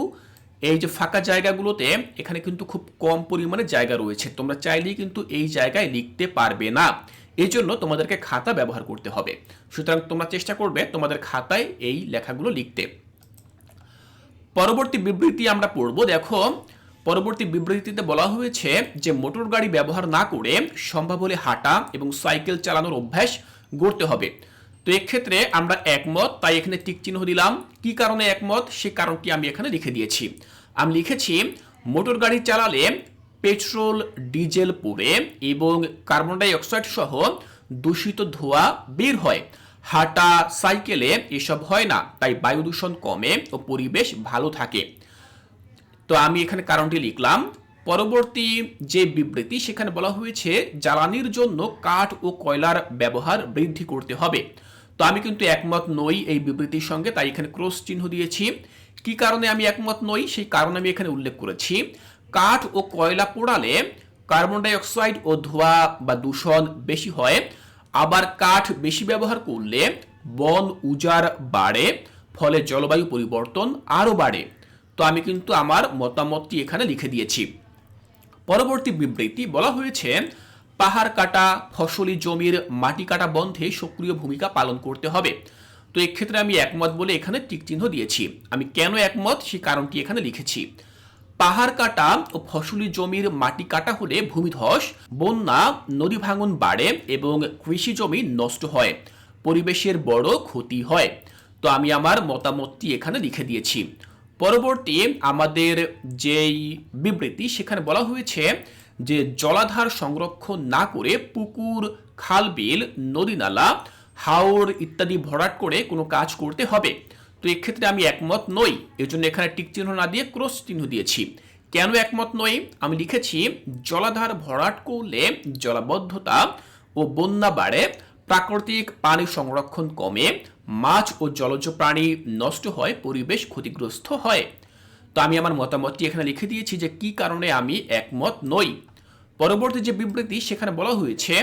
এই যে ফাঁকা জায়গাগুলোতে এখানে কিন্তু খুব কম পরিমাণে জায়গা রয়েছে। তোমরা চাইলেই কিন্তু এই জায়গায় লিখতে পারবে না, এই জন্য তোমাদেরকে খাতা ব্যবহার করতে হবে। সুতরাং তোমরা চেষ্টা করবে তোমাদের খাতায় এই লেখাগুলো লিখতে। পরবর্তী বিবৃতি আমরা পড়ব। দেখো পরবর্তী বিবৃতিতে বলা হয়েছে যে মোটর গাড়ি ব্যবহার না করে সম্ভব হলে হাঁটা এবং সাইকেল চালানোর অভ্যাস গড়তে হবে। তো এক্ষেত্রে আমরা একমত, তাই এখানে টিক চিহ্ন দিলাম। কি কারণে একমত সে কারণটি আমি এখানে লিখে দিয়েছি। আমি লিখেছি মোটর গাড়ি চালালে পেট্রোল, ডিজেল পুড়ে এবং কার্বন ডাই অক্সাইড সহ দূষিত ধোঁয়া বের হয়। হাঁটা, সাইকেলে এসব হয় না, তাই বায়ু দূষণ কমে ও পরিবেশ ভালো থাকে। তো আমি এখানে কারণটি লিখলাম। পরবর্তী যে বিবৃতি সেখানে বলা হয়েছে জ্বালানির জন্য কাঠ ও কয়লার ব্যবহার বৃদ্ধি করতে হবে। তো আমি কিন্তু একমত নই এই বিবৃতির সঙ্গে, তাই এখানে ক্রস চিহ্ন দিয়েছি। কি কারণে আমি একমত নই সেই কারণ আমি এখানে উল্লেখ করেছি। কাঠ ও কয়লা পোড়ালে কার্বন ডাই অক্সাইড ও ধোঁয়া বা দূষণ বেশি হয়, আবার কাঠ বেশি ব্যবহার করলে বন উজাড় বাড়ে, ফলে জলবায়ু পরিবর্তন আরও বাড়ে। তো আমি কিন্তু আমার মতামতটি এখানে লিখে দিয়েছি। পরবর্তী বিবৃতি বলা হয়েছে পাহাড় কাটা, ফসলি জমির মাটি কাটা বন্ধে সক্রিয় ভূমিকা পালন করতে হবে। তো এক্ষেত্রে আমি একমত বলে এখানে টিক চিহ্ন দিয়েছি। আমি কেন একমত সেই কারণটি এখানে লিখেছি। পাহাড় কাটা ও ফসলি জমির মাটি কাটা হলে ভূমিধস, বন্যা, নদী ভাঙন বাড়ে এবং কৃষি জমি নষ্ট হয়। পরিবেশের বড় ক্ষতি হয়। তো আমি আমার মতামতটি এখানে লিখে দিয়েছি। পরবর্তী আমাদের যেই বিবৃতি সেখানে বলা হয়েছে যে জলাধার সংরক্ষণ না করে পুকুর, খাল, বিল, নদী নালা, হাওর ইত্যাদি ভরাট করে কোনো কাজ করতে হবে। তো এক্ষেত্রে আমি একমত নই, এজন্য এখানে টিক চিহ্ন না দিয়ে ক্রস চিহ্ন দিয়েছি। কেন একমত নই? আমি লিখেছি জলাধার ভরাট করলে জলাবদ্ধতা ও বন্যা বাড়ে, প্রাকৃতিক পানি সংরক্ষণ কমে, মাছ ও জলজ প্রাণী নষ্ট হয়, পরিবেশ ক্ষতিগ্রস্ত হয়। তো আমি আমার মতামতটি এখানে লিখে দিয়েছি যে কি কারণে আমি একমত নই। পরবর্তী যে বিবৃতি সেখানে বলা হয়েছে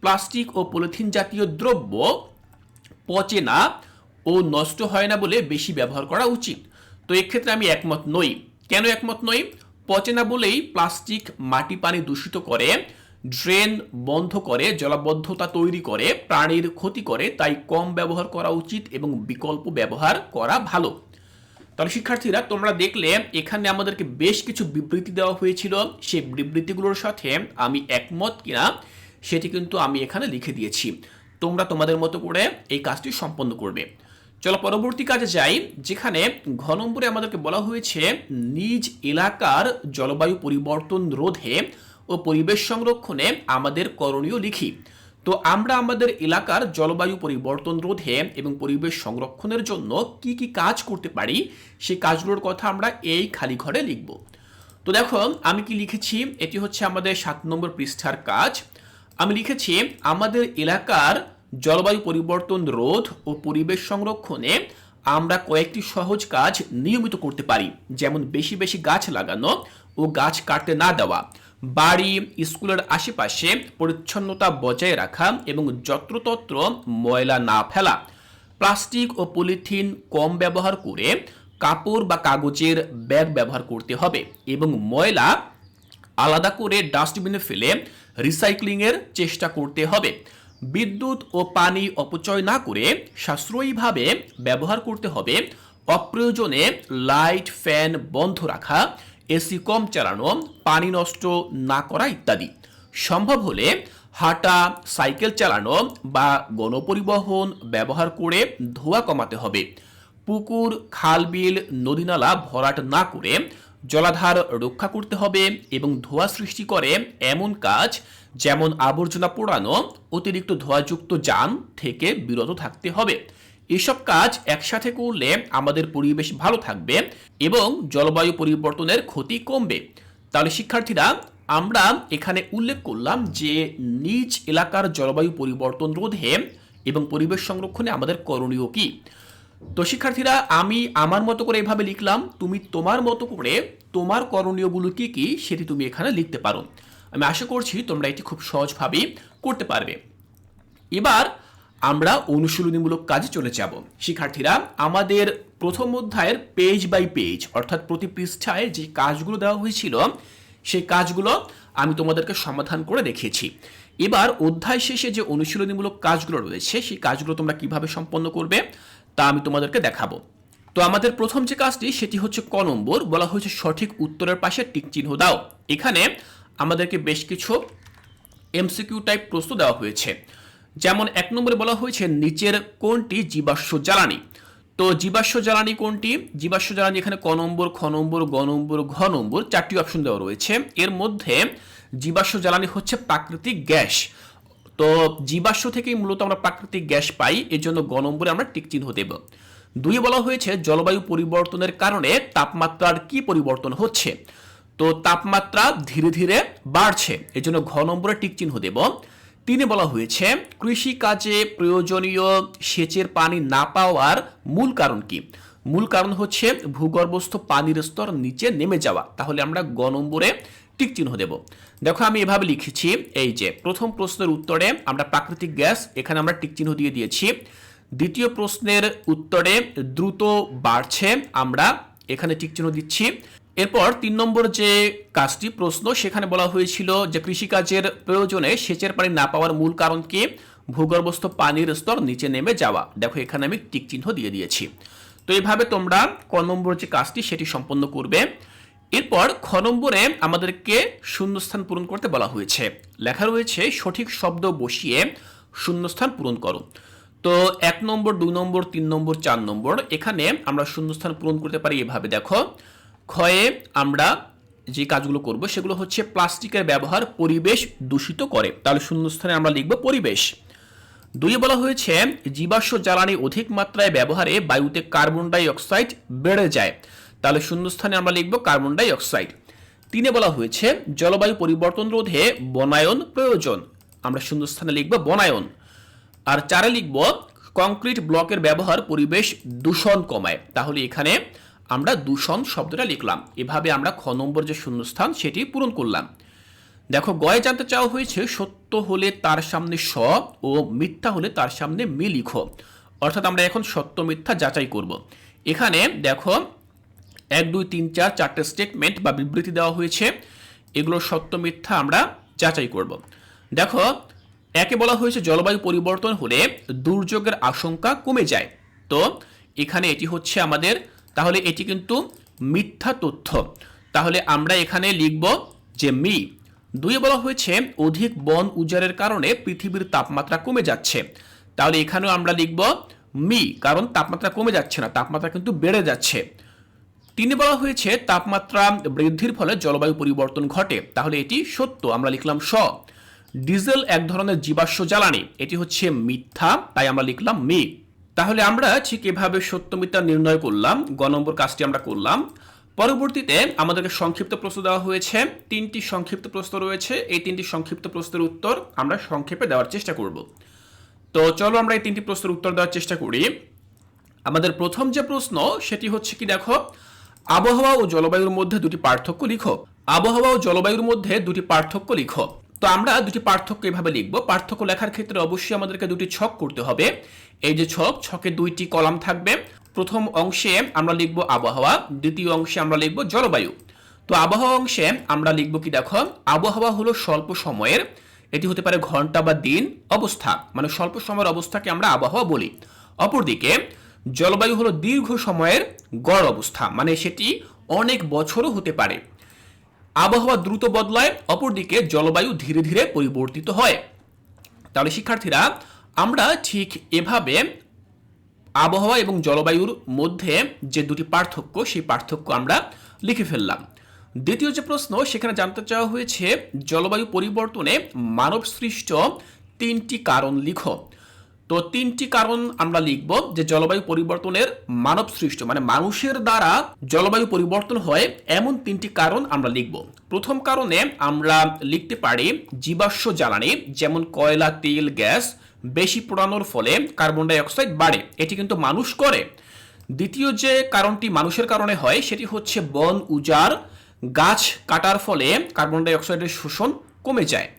প্লাস্টিক ও পলিথিন জাতীয় দ্রব্য পচে না ও নষ্ট হয় না বলে বেশি ব্যবহার করা উচিত। তো এক্ষেত্রে আমি একমত নই। কেন একমত নই? পচে না বলেই প্লাস্টিক মাটি পানি দূষিত করে, ড্রেন বন্ধ করে, জলাবদ্ধতা তৈরি করে, প্রাণীর ক্ষতি করে, তাই কম ব্যবহার করা উচিত এবং বিকল্প ব্যবহার করা ভালো। তাহলে শিক্ষার্থীরা তোমরা দেখলে এখানে আমাদেরকে বেশ কিছু বিবৃতি দেওয়া হয়েছিল, সেই বিবৃতিগুলোর সাথে আমি একমত কিনা সেটি কিন্তু আমি এখানে লিখে দিয়েছি। তোমরা তোমাদের মতো করে এই কাজটি সম্পন্ন করবে। চলো পরবর্তী কাজে যাই, যেখানে ঘ নম্বরে আমাদেরকে বলা হয়েছে নিজ এলাকার জলবায়ু পরিবর্তন রোধে ও পরিবেশ সংরক্ষণে আমাদের করণীয় লিখি। তো আমরা আমাদের এলাকার জলবায়ু পরিবর্তন রোধে এবং পরিবেশ সংরক্ষণের জন্য কি কি কাজ করতে পারি সেই কাজগুলোর কথা আমরা এই খালি ঘরে লিখব। তো দেখো আমি কি লিখেছি, এটি হচ্ছে আমাদের 7 নম্বর পৃষ্ঠার কাজ। আমি লিখেছি আমাদের এলাকার জলবায়ু পরিবর্তন রোধ ও পরিবেশ সংরক্ষণে আমরা কয়েকটি সহজ কাজ নিয়মিত করতে পারি, যেমন বেশি বেশি গাছ লাগানো ও গাছ কাটতে না দেওয়া, বাড়ি স্কুলের আশেপাশে পরিচ্ছন্নতা বজায় রাখা এবং যত্রতত্র ময়লা না ফেলা, প্লাস্টিক ও পলিথিন কম ব্যবহার করে কাপড় বা কাগজের ব্যাগ ব্যবহার করতে হবে এবং ময়লা আলাদা করে ডাস্টবিনে ফেলে রিসাইক্লিংয়ের চেষ্টা করতে হবে। বিদ্যুৎ ও পানি অপচয় না করে সাশ্রয়ীভাবে ব্যবহার করতে হবে। অপ্রয়োজনে লাইট ফ্যান বন্ধ রাখা, এসি কম চালানো, পানি নষ্ট না করা ইত্যাদি। সম্ভব হলে হাঁটা, সাইকেল চালানো বা গণপরিবহন ব্যবহার করে ধোঁয়া কমাতে হবে। পুকুর, খাল, বিল, নদীনালা ভরাট না করে জলাধার রক্ষা করতে হবে এবং ধোঁয়া সৃষ্টি করে এমন কাজ যেমন আবর্জনা পোড়ানো, অতিরিক্ত ধোঁয়াযুক্ত যান থেকে বিরত থাকতে হবে। এসব কাজ একসাথে করলে আমাদের পরিবেশ ভালো থাকবে এবং জলবায়ু পরিবর্তনের ক্ষতি কমবে। তাহলে শিক্ষার্থীরা আমরা এখানে উল্লেখ করলাম যে নিজ এলাকার জলবায়ু পরিবর্তন রোধে এবং পরিবেশ সংরক্ষণে আমাদের করণীয় কি। তো শিক্ষার্থীরা আমি আমার মতো করে এভাবে লিখলাম, তুমি তোমার মতো করে তোমার করণীয়গুলো কি কি সেটি তুমি এখানে লিখতে পারো। আমি আশা করছি তোমরা এটি খুব সহজভাবেই করতে পারবে। এবার আমরা অনুশীলনীমূলক কাজে চলে যাব। শিক্ষার্থীরা আমাদের প্রথম অধ্যায়ের পেজ বাই পেজ অর্থাৎ প্রতি পৃষ্ঠায় যে কাজগুলো দেওয়া হয়েছিল সেই কাজগুলো আমি তোমাদেরকে সমাধান করে দেখিয়েছি। এবার অধ্যায় শেষে যে অনুশীলনীমূলক কাজগুলো রয়েছে সেই কাজগুলো তোমরা কিভাবে সম্পন্ন করবে তা আমি তোমাদেরকে দেখাবো। তো আমাদের প্রথম যে কাজটি সেটি হচ্ছে ক নম্বর, বলা হয়েছে সঠিক উত্তরের পাশে টিক চিহ্ন দাও। এখানে আমাদেরকে বেশ কিছু এমসিকিউ টাইপ প্রশ্ন দেওয়া হয়েছে। যেমন 1 নম্বরে বলা হয়েছে নিচের কোনটি জীবাশ্ম জ্বালানি। তো জীবাশ্ম জ্বালানি কোনটি? জীবাশ্ম জ্বালানি এখানে ক নম্বর, খ নম্বর, গ নম্বর, ঘ নম্বর 4টি অপশন দেওয়া রয়েছে। এর মধ্যে জীবাশ্ম জ্বালানি হচ্ছে প্রাকৃতিক গ্যাস। তো জীবাশ্ম থেকেই মূলত আমরা প্রাকৃতিক গ্যাস পাই, এর জন্য গ নম্বরে আমরা টিক চিহ্ন দেব। 2 বলা হয়েছে জলবায়ু পরিবর্তনের কারণে তাপমাত্রার কি পরিবর্তন হচ্ছে। তো তাপমাত্রা ধীরে ধীরে বাড়ছে, এর জন্য ঘ নম্বরে টিক চিহ্ন দেব। 3 বলা হয়েছে কৃষি কাজে প্রয়োজনীয় সেচের পানি না পাওয়ার মূল কারণ কি। মূল কারণ হচ্ছে ভূগর্ভস্থ পানির স্তর নিচে নেমে যাওয়া, তাহলে আমরা গ নম্বরে টিক চিহ্ন দেব। দেখো আমি এভাবে লিখেছি, এই যে প্রথম প্রশ্নের উত্তরে আমরা প্রাকৃতিক গ্যাস, এখানে আমরা টিক চিহ্ন দিয়ে দিয়েছি। দ্বিতীয় প্রশ্নের উত্তরে দ্রুত বাড়ছে, আমরা এখানে টিক চিহ্ন দিচ্ছি। এরপর 3 নম্বর যে কাজটি প্রশ্ন সেখানে বলা হয়েছিল যে কৃষিকাজের প্রয়োজনে সেচের পানি না পাওয়ার মূল কারণ কি, ভূগর্ভস্থ পানির স্তর নিচে নেমে যাওয়া। দেখো এখানে আমি টিক চিহ্ন দিয়ে দিয়েছি। তো এইভাবে তোমরা ক নম্বর যে কাজটি সেটি সম্পন্ন করবে। এরপর খ নম্বরে আমাদেরকে শূন্যস্থান পূরণ করতে বলা হয়েছে। লেখা রয়েছে সঠিক শব্দ বসিয়ে শূন্যস্থান পূরণ করো। তো 1 নম্বর, 2 নম্বর, 3 নম্বর, 4 নম্বর এখানে আমরা শূন্যস্থান পূরণ করতে পারি এভাবে। দেখো, ক্ষয়ে আমরা যে কাজগুলো করব সেগুলো হচ্ছে প্লাস্টিকের ব্যবহার পরিবেশ দূষিত করে, তাহলে শূন্যস্থানে আমরা লিখব পরিবেশ। 2 বলা হয়েছে জীবাশ্ম জ্বালানি অধিক মাত্রায় ব্যবহারে বায়ুতে কার্বন ডাই অক্সাইড বেড়ে যায়, তাহলে শূন্যস্থানে আমরা লিখব কার্বন ডাই অক্সাইড। 3 বলা হয়েছে জলবায়ু পরিবর্তন রোধে বনায়ন প্রয়োজন, আমরা শূন্যস্থানে লিখব বনায়ন। আর 4 লিখব কংক্রিট ব্লকের ব্যবহার পরিবেশ দূষণ কমায়, তাহলে এখানে আমরা দূষণ শব্দটা লিখলাম। এভাবে আমরা খ নম্বর যে শূন্যস্থান সেটি পূরণ করলাম। দেখো, গয়ে জানতে চাওয়া হয়েছে সত্য হলে তার সামনে স ও মিথ্যা হলে তার সামনে মি লিখো, অর্থাৎ আমরা এখন সত্য মিথ্যা যাচাই করব। এখানে দেখো 1, 2, 3, 4 চারটে স্টেটমেন্ট বা বিবৃতি দেওয়া হয়েছে, এগুলো সত্য মিথ্যা আমরা যাচাই করব। দেখো, 1 বলা হয়েছে জলবায়ু পরিবর্তন হলে দুর্যোগের আশঙ্কা কমে যায়, তো এখানে এটি হচ্ছে আমাদের, তাহলে এটি কিন্তু মিথ্যা তথ্য, তাহলে আমরা এখানে লিখব যে মি। 2 বলা হয়েছে অধিক বন উজাড়ের কারণে পৃথিবীর তাপমাত্রা কমে যাচ্ছে, তাহলে এখানেও আমরা লিখব মি, কারণ তাপমাত্রা কমে যাচ্ছে না, তাপমাত্রা কিন্তু বেড়ে যাচ্ছে। 3 বলা হয়েছে তাপমাত্রা বৃদ্ধির ফলে জলবায়ু পরিবর্তন ঘটে, তাহলে এটি সত্য, আমরা লিখলাম স। ডিজেল এক ধরনের জীবাশ্ম জ্বালানি, এটি হচ্ছে মিথ্যা, তাই আমরা লিখলাম মি। তাহলে আমরা ঠিক এভাবে সত্য মিথ্যা নির্ণয় করলাম, গ নম্বর কাজটি আমরা করলাম। পরবর্তীতে আমাদেরকে সংক্ষিপ্ত প্রশ্ন দেওয়া হয়েছে, 3টি সংক্ষিপ্ত প্রশ্ন রয়েছে, এই 3টি সংক্ষিপ্ত প্রশ্নের উত্তর আমরা সংক্ষেপে দেওয়ার চেষ্টা করব। তো চলো আমরা এই 3টি প্রশ্নের উত্তর দেওয়ার চেষ্টা করি। আমাদের প্রথম যে প্রশ্ন সেটি হচ্ছে কি, দেখো, আবহাওয়া ও জলবায়ুর মধ্যে 2টি পার্থক্য লিখো। আবহাওয়া ও জলবায়ুর মধ্যে 2টি পার্থক্য লিখো। তো আমরা 2টি পার্থক্য এভাবে লিখব। পার্থক্য লেখার ক্ষেত্রে অবশ্যই আমাদেরকে 2টি ছক করতে হবে। এই যে ছকে 2টি কলাম থাকবে। প্রথম অংশে আমরা লিখব আবহাওয়া, দ্বিতীয় অংশে আমরা লিখব জলবায়ু। তো আবহাওয়া অংশে আমরা লিখব কি, দেখো, আবহাওয়া হলো স্বল্প সময়ের, এটি হতে পারে ঘন্টা বা দিন, অবস্থা, মানে স্বল্প সময়ের অবস্থাকে আমরা আবহাওয়া বলি। অপরদিকে জলবায়ু হলো দীর্ঘ সময়ের গড় অবস্থা, মানে সেটি অনেক বছরও হতে পারে। আবহাওয়া দ্রুত বদলায়, অপরদিকে জলবায়ু ধীরে ধীরে পরিবর্তিত হয়। তাহলে শিক্ষার্থীরা, আমরা ঠিক এভাবে আবহাওয়া এবং জলবায়ুর মধ্যে যে 2টি পার্থক্য, সেই পার্থক্য আমরা লিখে ফেললাম। দ্বিতীয় যে প্রশ্ন, সেখানে জানতে চাওয়া হয়েছে জলবায়ু পরিবর্তনে মানব সৃষ্ট 3টি কারণ লিখো। তো 3টি কারণ আমরা লিখব, যে জলবায়ু পরিবর্তনের মানব সৃষ্ট, মানে মানুষের দ্বারা জলবায়ু পরিবর্তন হয় এমন 3টি কারণ আমরা লিখব। প্রথম কারণে আমরা লিখতে পারি জীবাশ্ম জ্বালানি, যেমন কয়লা, তেল, গ্যাস বেশি পোড়ানোর ফলে কার্বন ডাই অক্সাইড বাড়ে, এটি কিন্তু মানুষ করে। দ্বিতীয় যে কারণটি মানুষের কারণে হয় সেটি হচ্ছে বন উজাড়, গাছ কাটার ফলে কার্বন ডাই অক্সাইডের শোষণ কমে যায়।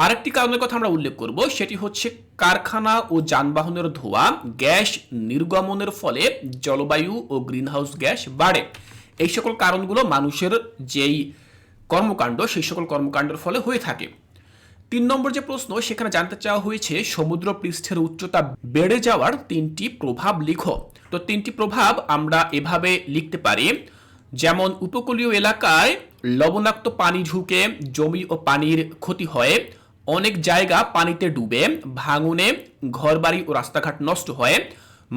আরেকটি কারণের কথা আমরা উল্লেখ করব, সেটি হচ্ছে কারখানা ও যানবাহনের ধোঁয়া, গ্যাস নির্গমনের ফলে জলবায়ু ও গ্রিনহাউস গ্যাস বাড়ে। এই সকল কারণগুলো মানুষের যেই কর্মকাণ্ড, সেই সকল কর্মকাণ্ডের ফলে হয়ে থাকে। 3 নম্বর যে প্রশ্ন, সেখানে জানতে চাওয়া হয়েছে সমুদ্র পৃষ্ঠের উচ্চতা বেড়ে যাওয়ার 3টি প্রভাব লিখো। তো 3টি প্রভাব আমরা এভাবে লিখতে পারি, যেমন উপকূলীয় এলাকায় লবণাক্ত পানি ঢুকে জমি ও পানির ক্ষতি হয়, অনেক জায়গা পানিতে ডুবে, ভাঙনে ঘরবাড়ি ও রাস্তাঘাট নষ্ট হয়,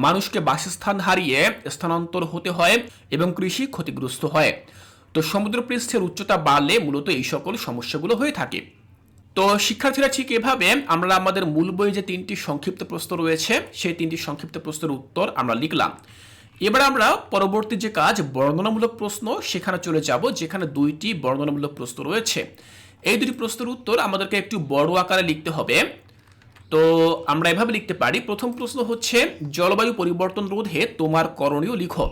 মানুষকে বাসস্থান হারিয়ে স্থানান্তর হতে হয় এবং কৃষি ক্ষতিগ্রস্ত হয়। তো সমুদ্রপৃষ্ঠের উচ্চতা বাড়লে মূলত এই সকল সমস্যাগুলো হয়ে থাকে। তো শিক্ষার্থীরা, ঠিক এভাবে আমরা আমাদের মূল বইয়ে যে 3টি সংক্ষিপ্ত প্রশ্ন রয়েছে সেই 3টি সংক্ষিপ্ত প্রশ্নের উত্তর আমরা লিখলাম। এবার আমরা পরবর্তী যে কাজ, বর্ণনামূলক প্রশ্ন, সেখানে চলে যাব, যেখানে 2টি বর্ণনামূলক প্রশ্ন রয়েছে। এই 2টি প্রশ্নের উত্তর আমাদেরকে একটু বড় আকারে লিখতে হবে। তো আমরা এভাবে লিখতে পারি, প্রথম প্রশ্ন হচ্ছে জলবায়ু পরিবর্তন রোধে তোমার করণীয় লিখো।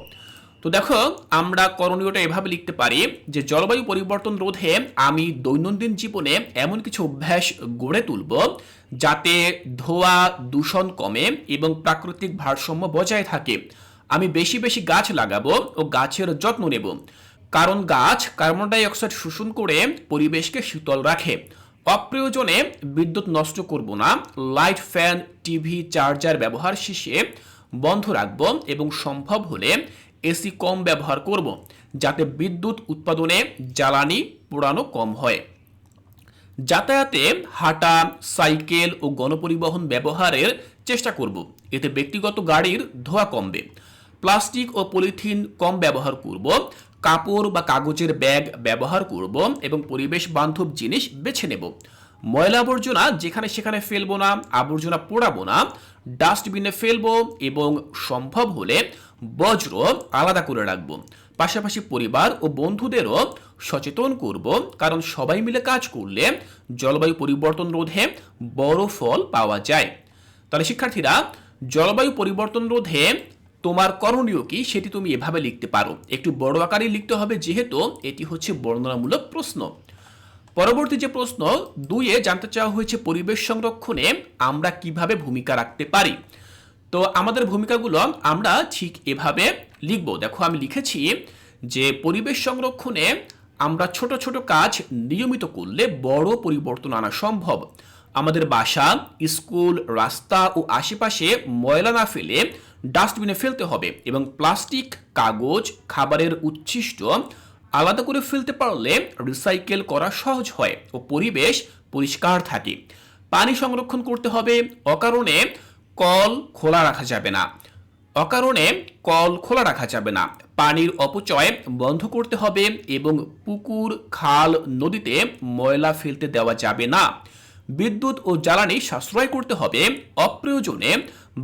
তো দেখো, আমরা করণীয়টা এভাবে লিখতে পারি যে জলবায়ু পরিবর্তন রোধে আমি দৈনন্দিন জীবনে এমন কিছু অভ্যাস গড়ে তুলব যাতে ধোঁয়া দূষণ কমে এবং প্রাকৃতিক ভারসাম্য বজায় থাকে। আমি বেশি বেশি গাছ লাগাবো ও গাছের যত্ন নেব, কারণ গাছ কার্বন ডাই অক্সাইড শোষণ করে পরিবেশকে শীতল রাখে। অপ্রয়োজনে বিদ্যুৎ নষ্ট করব না, লাইট, ফ্যান, টিভি, চার্জার ব্যবহার শেষে বন্ধ রাখব এবং সম্ভব হলে এসি কম ব্যবহার করব, যাতে বিদ্যুৎ উৎপাদনে জ্বালানি পোড়ানো কম হয়। যাতায়াতে হাঁটা, সাইকেল ও গণপরিবহন ব্যবহারের চেষ্টা করব। এতে ব্যক্তিগত গাড়ির ধোঁয়া কমবে। প্লাস্টিক ও পলিথিন কম ব্যবহার করব। কাপড় বা কাগজের ব্যাগ ব্যবহার করব এবং পরিবেশ বান্ধব জিনিস বেছে নেব। ময়লা আবর্জনা যেখানে সেখানে ফেলবো না, আবর্জনা পোড়াবো না, ডাস্টবিনে ফেলবো এবং সম্ভব হলে বজ্র আলাদা করে রাখবো। পাশাপাশি পরিবার ও বন্ধুদেরও সচেতন করব, কারণ সবাই মিলে কাজ করলে জলবায়ু পরিবর্তন রোধে বড় ফল পাওয়া যায়। তাহলে শিক্ষার্থীরা, জলবায়ু পরিবর্তন রোধে তোমার করণীয় কি সেটি তুমি এভাবে লিখতে পারো। একটু বড় আকারে লিখতে হবে, যেহেতু এটি হচ্ছে বর্ণনামূলক প্রশ্ন। পরবর্তী যে প্রশ্ন 2-এ জানতে চাওয়া হয়েছে পরিবেশ সংরক্ষণে আমরা কিভাবে ভূমিকা রাখতে পারি। তো আমাদের ভূমিকাগুলো আমরা ঠিক এভাবে লিখব। দেখো আমি লিখেছি যে পরিবেশ সংরক্ষণে আমরা ছোট ছোট কাজ নিয়মিত করলে বড় পরিবর্তন আনা সম্ভব। আমাদের বাসা, স্কুল, রাস্তা ও আশেপাশে ময়লা না ফেলে ডাস্টবিনে ফেলতে হবে এবং প্লাস্টিক, কাগজ, খাবারের উচ্ছিষ্ট আলাদা করে ফেলতে পারলে রিসাইকেল করা সহজ হয় ও পরিবেশ পরিষ্কার থাকে। পানি সংরক্ষণ করতে হবে, অকারণে কল খোলা রাখা যাবে না। পানির অপচয় বন্ধ করতে হবে এবং পুকুর, খাল, নদীতে ময়লা ফেলতে দেওয়া যাবে না। বিদ্যুৎ ও জ্বালানি সাশ্রয় করতে হবে। অপ্রয়োজনে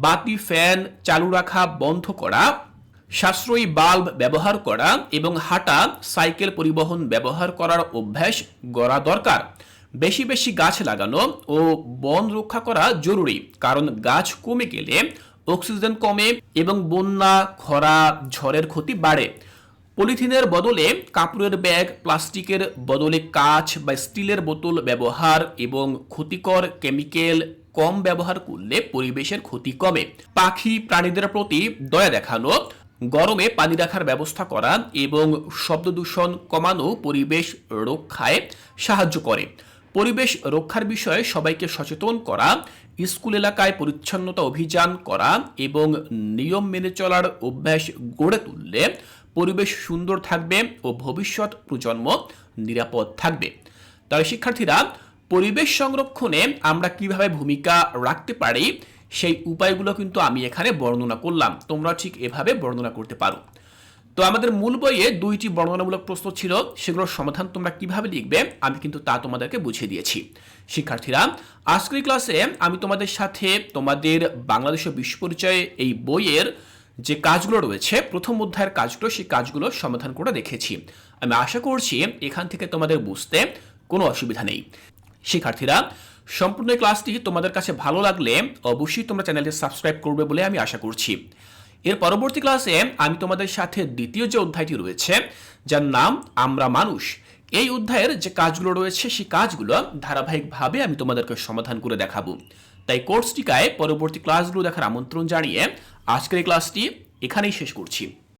বাতি, ফ্যান চালু রাখা বন্ধ করা, সাশ্রয়ী বাল্ব ব্যবহার করা এবং হাঁটা, সাইকেল পরিবহন ব্যবহার করার অভ্যাস গড়া দরকার। বেশি বেশি গাছ লাগানো ও বন রক্ষা করা জরুরি, কারণ গাছ কমে গেলে অক্সিজেন কমে এবং বন্যা, খরা, ঝড়ের ক্ষতি বাড়ে। পলিথিনের বদলে কাপড়ের ব্যাগ, প্লাস্টিকের বদলে কাঁচ বা স্টিলের বোতল ব্যবহার এবং ক্ষতিকর কেমিক্যাল কম ব্যবহার করলে পরিবেশের ক্ষতি কমে। পাখি প্রাণীদের প্রতি দয়া দেখানো, গরমে পানি রাখার ব্যবস্থা করা এবং শব্দ দূষণ কমানো পরিবেশ রক্ষায় সাহায্য করে। পরিবেশ রক্ষার বিষয়ে সবাইকে সচেতন করা, স্কুল এলাকায় পরিচ্ছন্নতা অভিযান করা এবং নিয়ম মেনে চলার অভ্যাস গড়ে তুললে পরিবেশ সুন্দর থাকবে ও ভবিষ্যৎ প্রজন্ম নিরাপদ থাকবে। তাহলে শিক্ষার্থীরা, পরিবেশ সংরক্ষণে আমরা কিভাবে ভূমিকা রাখতে পারি সেই উপায়গুলো কিন্তু আমি এখানে বর্ণনা করলাম। তোমরা ঠিক এভাবে বর্ণনা করতে পারো। তো আমাদের মূল বইয়ে 2টি বর্ণনামূলক প্রশ্ন ছিল, সেগুলোর সমাধান তোমরা কিভাবে লিখবে আমি কিন্তু তা তোমাদেরকে বুঝিয়ে দিয়েছি। শিক্ষার্থীরা, আজকের ক্লাসে আমি তোমাদের সাথে তোমাদের বাংলাদেশ বিশ্ব পরিচয় এই বইয়ের যে কাজগুলো রয়েছে, প্রথম অধ্যায়ের কাজগুলো, সেই কাজগুলো সমাধান করে দেখেছি। আমি আশা করছি এখান থেকে তোমাদের বুঝতে কোনো অসুবিধা নেই। শিক্ষার্থীরা, সম্পূর্ণ ক্লাসটি তোমাদের কাছে ভালো লাগলে অবশ্যই তোমরা চ্যানেলটি সাবস্ক্রাইব করবে বলে আমি আশা করছি। এর পরবর্তী ক্লাসে আমি তোমাদের সাথে দ্বিতীয় যে অধ্যায়টি রয়েছে, যার নাম আমরা মানুষ, এই অধ্যায়ের যে কাজগুলো রয়েছে সেই কাজগুলো ধারাবাহিকভাবে আমি তোমাদেরকে সমাধান করে দেখাবো। তাই কোর্সটিকায় পরবর্তী ক্লাসগুলো দেখার আমন্ত্রণ জানিয়ে আজকের এই ক্লাসটি এখানেই শেষ করছি।